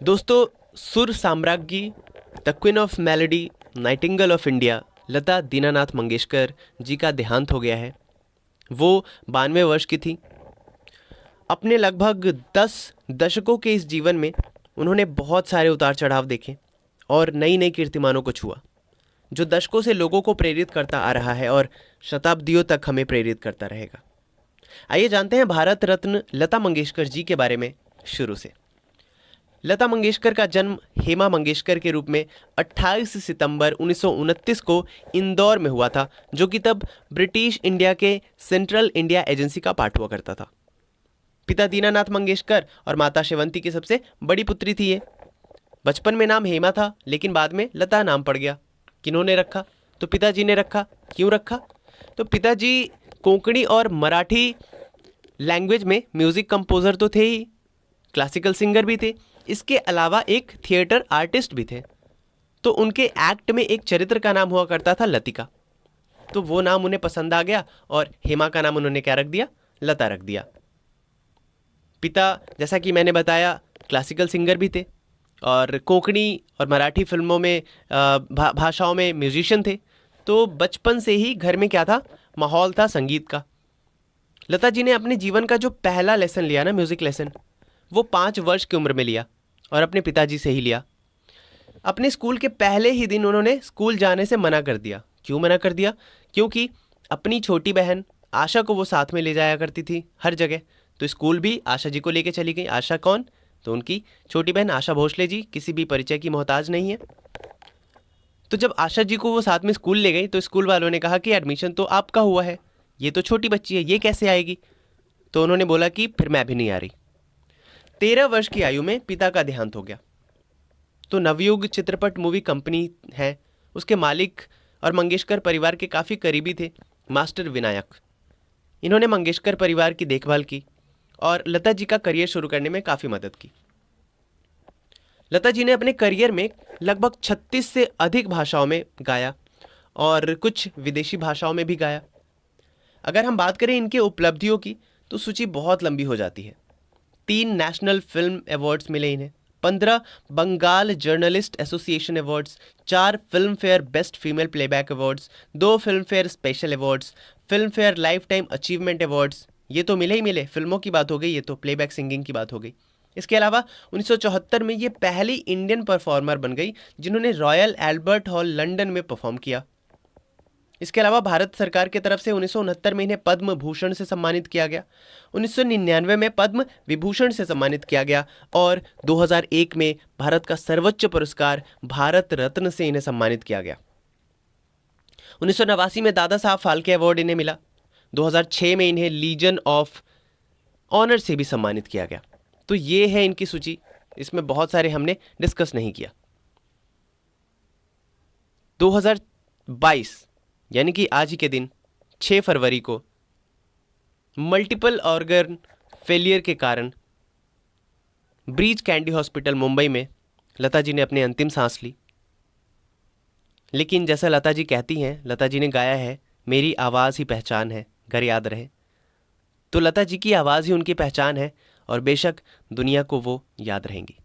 दोस्तों, सुर साम्राज्ञी, the queen of melody, nightingale of India Lata Dinanath Mangeshkar ji का देहांत हो गया है। वो 92 वर्ष की थी। अपने लगभग 10 दशकों के इस जीवन में उन्होंने बहुत सारे उतार चढ़ाव देखे और नई नई कीर्तिमानों को छुआ, जो दशकों से लोगों को प्रेरित करता आ रहा है और शताब्दियों तक हमें प्रेरित करता रहेगा। आइए जानते हैं भारत रत्न लता मंगेशकर जी के बारे में शुरू से। लता मंगेशकर का जन्म हेमा मंगेशकर के रूप में 28 सितंबर 1929 को इंदौर में हुआ था, जो कि तब ब्रिटिश इंडिया के सेंट्रल इंडिया एजेंसी का पार्ट हुआ करता था। पिता दीनानाथ मंगेशकर और माता शेवंती की सबसे बड़ी पुत्री थी ये। बचपन में नाम हेमा था, लेकिन बाद में लता नाम पड़ गया। किन्होंने रखा? तो पिताजी ने रखा। क्यों रखा? तो पिताजी कोंकणी और मराठी लैंग्वेज में म्यूज़िक कंपोज़र तो थे ही, क्लासिकल सिंगर भी थे, इसके अलावा एक थिएटर आर्टिस्ट भी थे। तो उनके एक्ट में एक चरित्र का नाम हुआ करता था लतिका। तो वो नाम उन्हें पसंद आ गया और हेमा का नाम उन्होंने क्या रख दिया? लता रख दिया। पिता, जैसा कि मैंने बताया, क्लासिकल सिंगर भी थे और कोंकणी और मराठी फिल्मों में भाषाओं में म्यूजिशियन थे। तो बचपन से ही घर में क्या था? माहौल था संगीत का। लता जी ने अपने जीवन का जो पहला लेसन लिया ना, म्यूज़िक लेसन, वो 5 वर्ष की उम्र में लिया और अपने पिताजी से ही लिया। अपने स्कूल के पहले ही दिन उन्होंने स्कूल जाने से मना कर दिया। क्यों मना कर दिया? क्योंकि अपनी छोटी बहन आशा को वो साथ में ले जाया करती थी हर जगह। तो स्कूल भी आशा जी को लेके चली गई। आशा कौन? तो उनकी छोटी बहन आशा भोसले जी, किसी भी परिचय की मोहताज नहीं है। तो जब आशा जी को वो साथ में स्कूल ले गई तो स्कूल वालों ने कहा कि एडमिशन तो आपका हुआ है, ये तो छोटी बच्ची है, ये कैसे आएगी? तो उन्होंने बोला कि फिर मैं भी नहीं आ रही। 13 वर्ष की आयु में पिता का देहांत हो गया। तो नवयुग चित्रपट मूवी कंपनी है, उसके मालिक और मंगेशकर परिवार के काफ़ी करीबी थे मास्टर विनायक। इन्होंने मंगेशकर परिवार की देखभाल की और लता जी का करियर शुरू करने में काफ़ी मदद की। लता जी ने अपने करियर में लगभग 36 से अधिक भाषाओं में गाया और कुछ विदेशी भाषाओं में भी गाया। अगर हम बात करें इनके उपलब्धियों की तो सूची बहुत लंबी हो जाती है। 3 नेशनल फिल्म अवार्ड्स मिले इन्हें, 15 Bengal journalist association awards, 4 Filmfare best female playback awards, 2 Filmfare special awards, Filmfare lifetime achievement awards. ये तो मिले ही मिले, फिल्मों की बात हो गई, ये तो प्लेबैक सिंगिंग की बात हो गई। इसके अलावा 1974 में ये पहली इंडियन परफॉर्मर बन गई जिन्होंने रॉयल एल्बर्ट हॉल लंदन में परफॉर्म किया। इसके अलावा भारत सरकार की तरफ से 1969 में इन्हें पद्म भूषण से सम्मानित किया गया, 1999 में पद्म विभूषण से सम्मानित किया गया और 2001 में भारत का सर्वोच्च पुरस्कार भारत रत्न से इन्हें सम्मानित किया गया। 1989 में दादा साहब फाल्के अवार्ड इन्हें मिला। 2006 में इन्हें लीजन ऑफ ऑनर से भी सम्मानित किया गया। तो ये है इनकी सूची, इसमें बहुत सारे हमने डिस्कस नहीं किया। 2022 यानी कि आज ही के दिन 6 फरवरी को मल्टीपल ऑर्गन फेलियर के कारण ब्रीच कैंडी हॉस्पिटल मुंबई में लता जी ने अपनी अंतिम सांस ली। लेकिन जैसा लता जी कहती हैं, लता जी ने गाया है, मेरी आवाज़ ही पहचान है, घर याद रहे। तो लता जी की आवाज़ ही उनकी पहचान है और बेशक दुनिया को वो याद रहेंगी।